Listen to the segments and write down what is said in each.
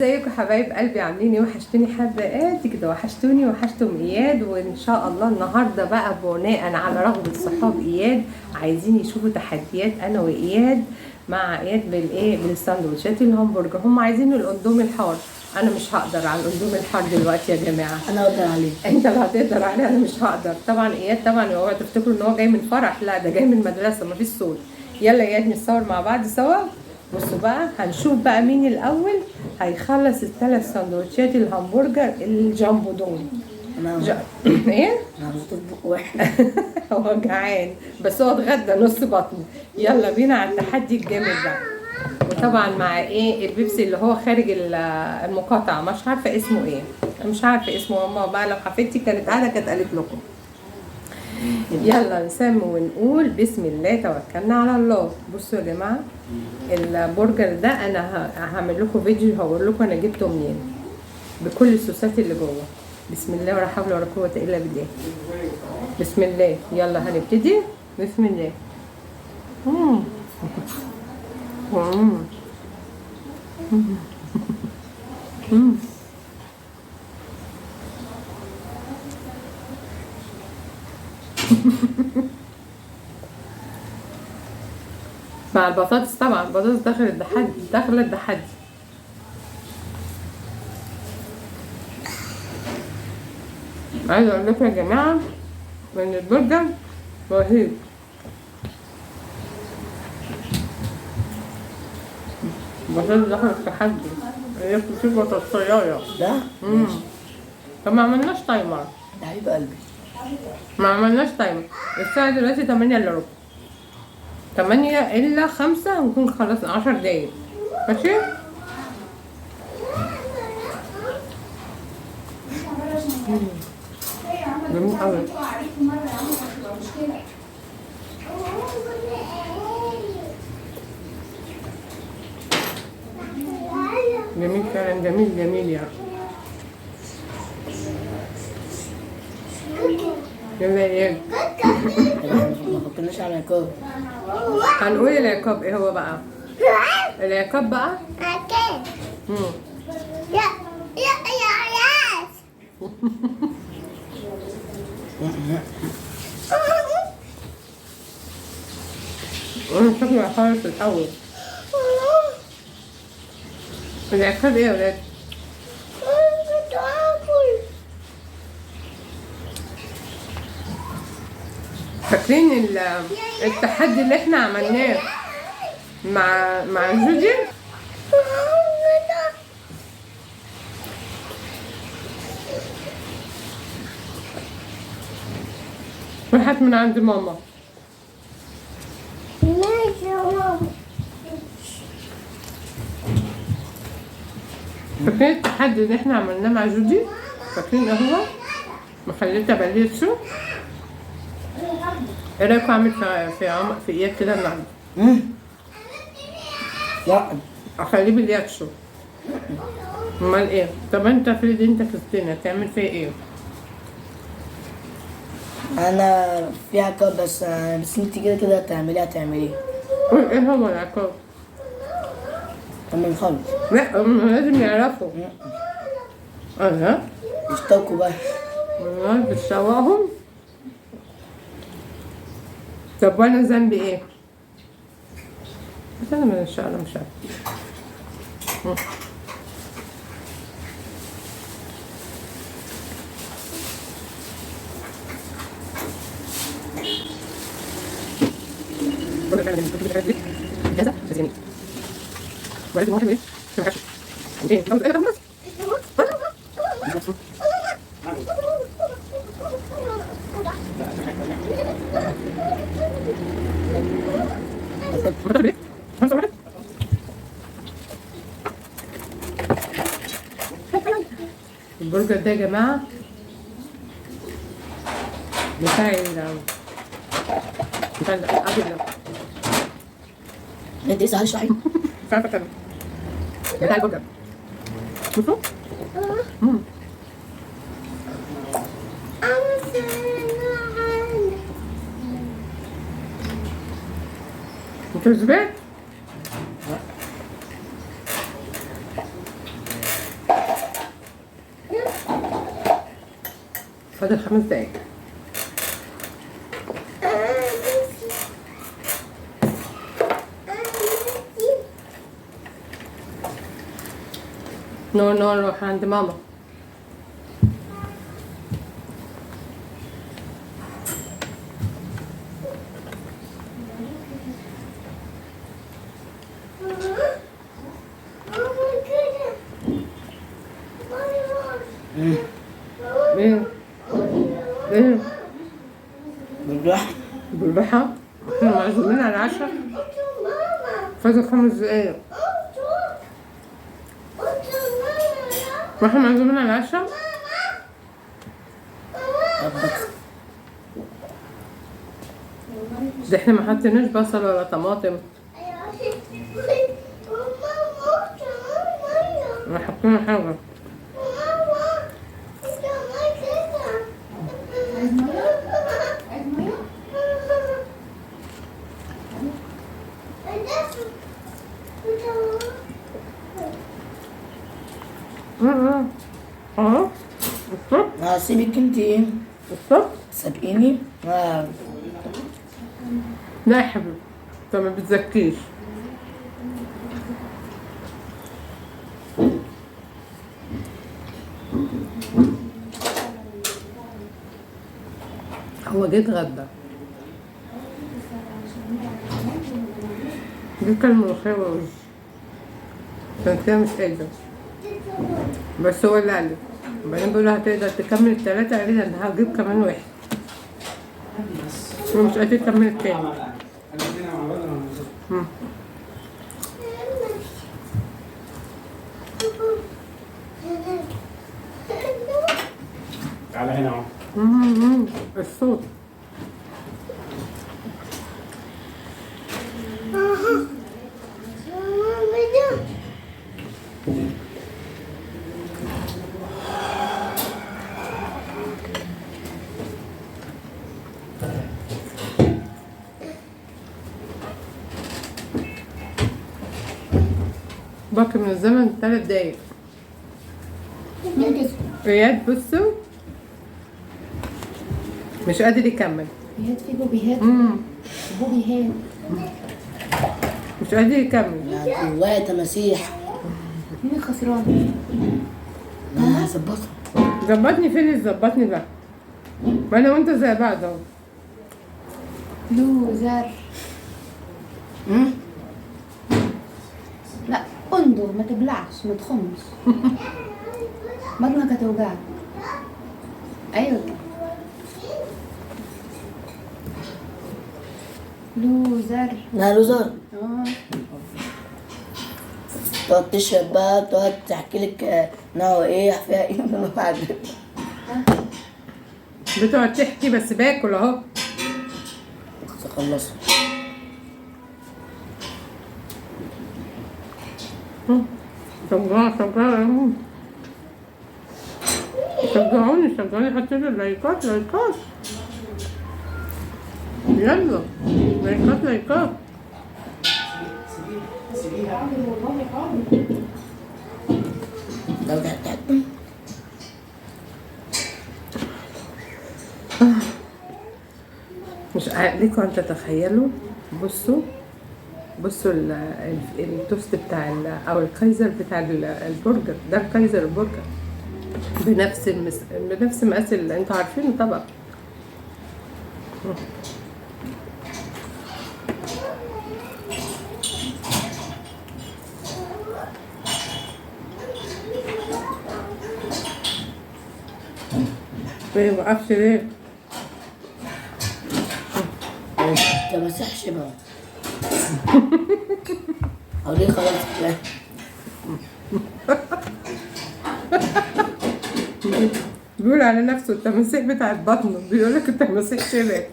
ازيكم حبايب قلبي؟ عاملين ايه؟ وحشتوني حبايبي كده، وحشتوني وحشتم اياد. وان شاء الله النهارده بقى بناء على رغبه صحاب اياد عايزين يشوفوا تحديات انا واياد مع اياد بالساندوتشات الهمبرجر. هم عايزين الاندومي الحار. انا مش هقدر على الاندومي الحار دلوقتي يا جماعه. انا اقدر عليه. انت اللي هتقدر عليه، انا مش هقدر. طبعا اياد طبعا اوعوا تفتكروا ان هو جاي من فرح، لا ده جاي من مدرسه مفيش صوت. يلا اياد نتصور مع بعض سوا. بصوا بقى هنشوف بقى مين الاول هيخلص ال3 سندوتشات الهمبرجر الجامبو دول. ايه؟ انا هطبق واحد. هو جعان بس هو اتغدى نص بطنه. يلا بينا على التحدي الجامد ده. وطبعا مع ايه البيبسي اللي هو خارج المقاطعه، مش عارفه اسمه ايه، مش عارفه اسمه. ماما بقى لو حفيدتي كانت قاعده كانت قالت لكم. يلا نسمي ونقول بسم الله توكلنا على الله. بصوا يا جماعه البرجر ده انا هعمل لكم فيديو هقول لكم انا جبته منين بكل الصوصات اللي جوه. بسم الله ولا حول ولا قوه الا بالله. بسم الله. يلا هنبتدي. بسم الله. مع البطاطس طبعا، البطاطس داخل التحدي. عايزه اقول لكم يا جماعه ان البرجر رهيب. البطاطس داخل التحدي. هي في بطاطسايه ده طب ما عملناش تايمر ده حبيب قلبي. ما عملناش تايمر. الساعه دلوقتي 8 الا ربع، 8 الا 5 هنكون خلصنا 10 دقايق. ماشي. جميل قوي. جميل فعلا، جميل جميل يعني. يلا يا اياد. ما فكرناش على العقاب. هنقول العقاب ايه هو بقى؟ العقاب بقى أكيد. يا ياس. انا شكلي خالص الاول. العقاب ايه يا ولاد؟ فاكرين التحدي اللي احنا عملناه مع جودي؟ راحت من عند ماما. فاكرين التحدي اللي احنا عملناه مع جودي؟ فاكرين ايه هو؟ مخليتها بليتشو. ايه رايكم اعمل في اياد كده النهارده؟ لا اخليه بالياتشو. امال ايه؟ طب انت افرض انت كريستينا تعمل فيها ايه؟ انا في عقاب بس انت كده هتعمليه. قول ايه هو العقاب؟ لما نخلص لا هم لازم يعرفوا. اها اشتوكوا بقى. والله بتسوقهم. طب وانا ذنبي ايه؟ بس انا ان شاء الله مش عارفه. جاهزة؟ بس جميل. ولازم واحد ايه؟ ما ينفعش. ايه؟ خلاص ايه خلاص. البرجر ده يا جماعة بتاع الأبيض ده. انت لسه اشرحي. مش عارفة أكمل. بتاع البرجر. بصوا. انت شبعت؟ فاضل 5 دقايق. نور نروح عند ماما. ايه ايه بالراحة. بالراحة، احنا معزومين على العشاء، فاضل 5 دقايق. واحنا معزومين على العشاء. ده احنا ما حطيناش بصل ولا طماطم، ما حطينا حاجة. اه هسيبك انت ايه؟ الصبح. سابقيني. لا يا حبيبي انت ما بتزكيش. هو جه اتغدى، دي كان ملوخية ورز، عشان كده مش قادر، بس هو اللي قال، وبعدين بيقول له هتقدر تكمل ال3؟ قال لي انا هجيب كمان واحد، هو مش قادر يكمل التاني. تعالى هنا اهو. الصوت. باقي من الزمن 3 دقايق. اياد بصوا مش قادر يكمل. بوبيهات في بوبيهات. بوبيهات مش قادر يكمل. يعني جوايا تماسيح. مين الخسران؟ انا هظبطها. ظبطني فين اللي ظبطني بقى؟ ما انا وانت زي بعض اهو. لوزر. لا انظر ما تبلعش ما تخمش. بطنك هتوجعك. ايوه لوزر. لا لوزر. اه تقعد تشرب بقى، تقعد تحكي لك نوع ايه فيها ايه من بعد. بتقعد تحكي بس باكل اهو. تخلصوا. شجعوني حطوا لي لايكات يلا لايكات. لو تحت مش ليكوا ان تتخيلوا. بصوا التوست بتاع او الكايزر بتاع البرجر ده، الكايزر البرجر بنفس مقاس اللي انتوا عارفينه طبعا. ليه وقفت ليه؟ تمسحش بقى. او ليه خلاص كده. بيقول على نفسه التماسيح بتاعت بطنه، بيقول لك التماسيح شبه.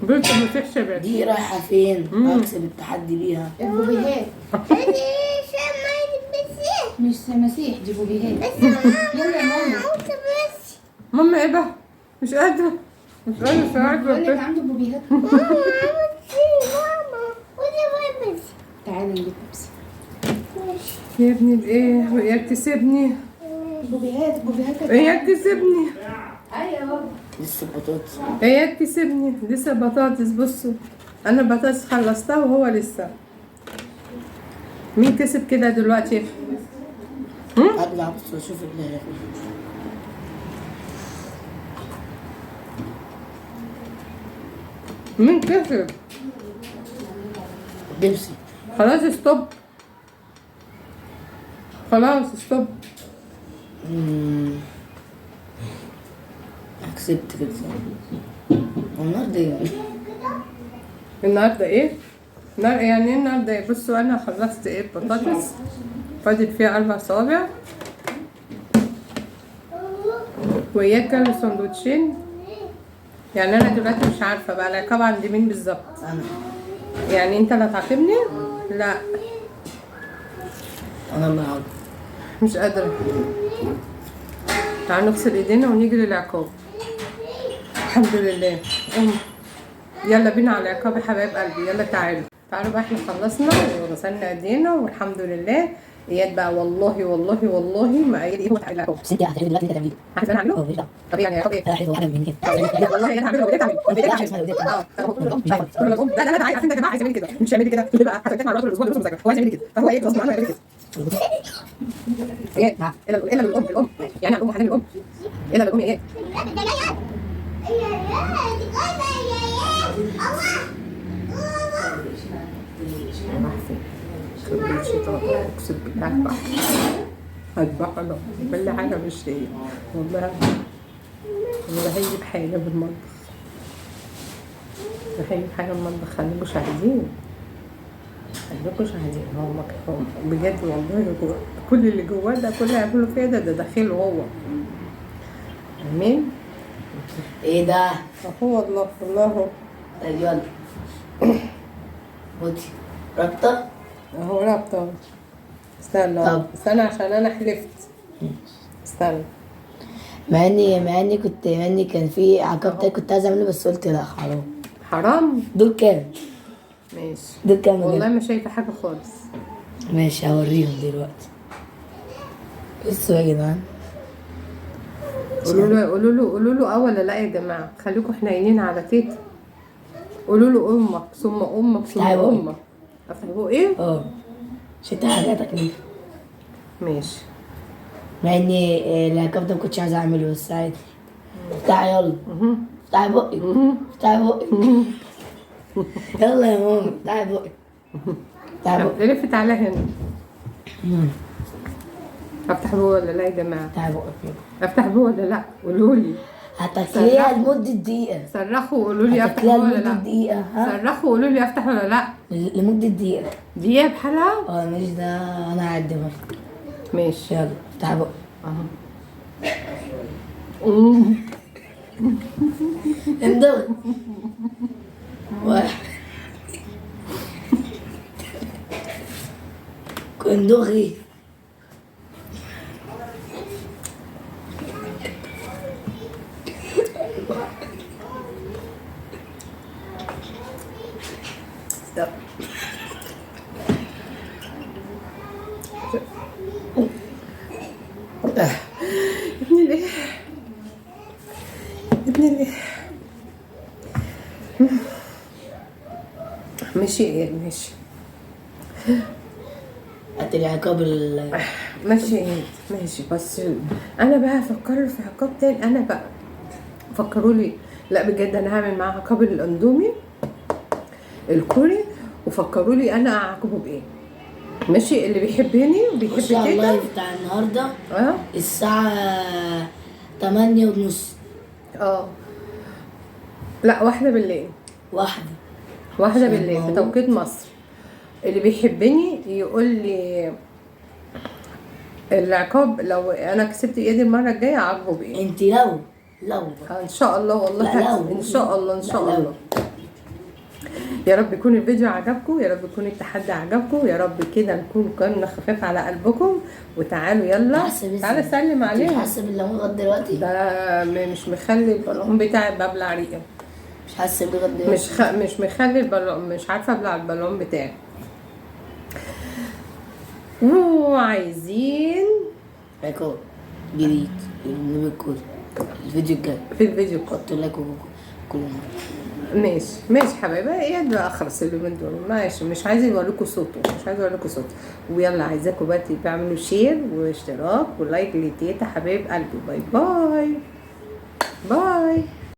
بيقول التماسيح شبه. دي رايحة فين؟ هكسب التحدي بيها. البوبيهات مش مسيح دي بوبيهات. يلا يا ماما. ماما ايه بقى؟ مش قادرة اساعد بقول لك ربنا. عنده بوبيهات. تعالي نجيب بيبسي. يا ابني بايه؟ وياك تسيبني؟ بوبيهات بوبيهات اياد كسبني، ايوه لسه بطاطس. اياد كسبني. لسه بطاطس. بصوا انا البطاطس خلصتها وهو لسه. مين كسب كده دلوقتي؟ اطلع بص واشوف اللي هياخد. مين كسب؟ بيبسي. خلاص ستوب. خلاص ستوب. كسبت كده. النهارده ايه؟ النهارده ايه؟ يعني ايه النهارده ايه؟ بصوا انا خلصت ايه بطاطس، فاضل فيها 4 صوابع، وإياك كان سندوتشين. يعني انا دلوقتي مش عارفه بقى العقاب عند مين بالظبط. انا يعني انت اللي هتعاقبني؟ لا انا اللي هقعد. مش قادره. تعالوا نغسل ايدينا ونيجي للعقاب. الحمد لله. يلا بينا على العقاب يا حبايب قلبي. يلا تعالوا بقى، احنا خلصنا وغسلنا ايدينا والحمد لله. اياد بقى والله والله والله ما قايل ايه هو العقاب. بس انت هتعملي دلوقتي انت تعملي. عارفه انا اعمله؟ اه مفيش دعوه. طب يعني العقاب ايه؟ هو حاجه من كده. والله انا هعمله وديت لا لا لا عايزين يا جماعه عايز يعمل كده مش هيعمل كده ليه بقى؟ هتفتح مع الراجل الاسبوع اللي مذاكره هو عايز يعمل كده فهو ايه غصب عنه هيعمل كده. ايه الا الام يعني الام حنان الام الا الام ايه؟ اقسم بالله هذبح انا كل حاجه مش هي والله. والله هيجيب حاجه بالمطبخ، هيجيب حاجه بالمطبخ. خليكوا شاهدين، خليكوا شاهدين. هو بجد والله كل اللي جواه ده كل اللي هيعملوا فيها ده داخله هو. امين. ايه ده؟ هو والله والله طيب يلا. خدي ربطه. هو رابطه. استنى طب. استنى عشان انا حلفت. استنى. مع اني كان في عقاب تاني كنت عايزه اعمله بس قلت لا حرام. حرام. دول كام؟ ماشي. دول كام؟ والله ما شايفه حاجه خالص. ماشي هوريهم دلوقتي. بصوا يا جدعان. قولوا له ولا لا يا جماعه. خليكم حنينين على تيتا. قولوا له امك ثم امك ثم افتحي بقك. امك. افتح بقى ايه؟ اه شتي حاجاتك ليه؟ ماشي. مع اني العقاب ده مكنتش عايزه اعمله بس عادي. افتحي يلا. افتحي بقك. افتحي بقك. يلا يا ماما افتحي بقك. افتحي بقك. لفت على هنا. افتح بقى ولا لا يا جماعه؟ افتحي بقك يلا. افتح بقى ولا لا؟ قولوا لي. هتاكليها لمدة دقيقة. صرخوا وقولوا لي افتح هتاكليها بقى ولا لمدة لا؟ دقيقة ها؟ صرخوا وقولوا لي افتح ولا لا؟ لمدة دقيقة. دقيقه بحالها؟ اه ماشي ده انا هعدي برضه. ماشي. يلا افتحي بقك. اندغ. واحد. كندوغي. ابني ليه؟ ابني ليه؟ ماشي ايه ماشي. هات العقاب ماشي ايه ماشي. بس انا بقى افكر في عقاب تاني. انا بقى فكروا لي. لا بجد انا هعمل معاه عقاب الاندومي الكوري. وفكروا لي انا اعاقبه بايه. ماشي. اللي بيحبني وبيحب بصي على تيتا. اللايف بتاع النهارده اه الساعة 8:30. لا 1 بالليل. واحدة 1 بالليل في توقيت مصر. اللي بيحبني يقول لي العقاب لو انا كسبت ايدي المره الجايه اعاقبه بايه. انت لو ان شاء الله والله لا، لو. ان شاء الله ان شاء لا، لو. الله. يا رب يكون الفيديو عجبكم، يا رب يكون التحدي عجبكم، يا رب كده نكون كنا خفاف على قلبكم. وتعالوا يلا تعالى سلم عليهم. حاسة بالليمون لغاية دلوقتي؟ ده مش مخلي البلعوم بتاعي ببلع ريقه. مش حاسة بيه لغاية دلوقتي؟ مش مخلي البلعوم مش عارفه ابلع البلعوم بتاعي. وعايزين عقاب. جديد النبي كله الفيديو الجاي. في الفيديو القادم. حطوا لايك كل مرة. ماشي حبايبي. اياد بقى اخرس اليومين دول، ماشي، مش عايزه يوريكوا صوته، ويلا عايزاكم بقى تعملوا شير واشتراك ولايك لتيتا حبايب قلبي. باي باي.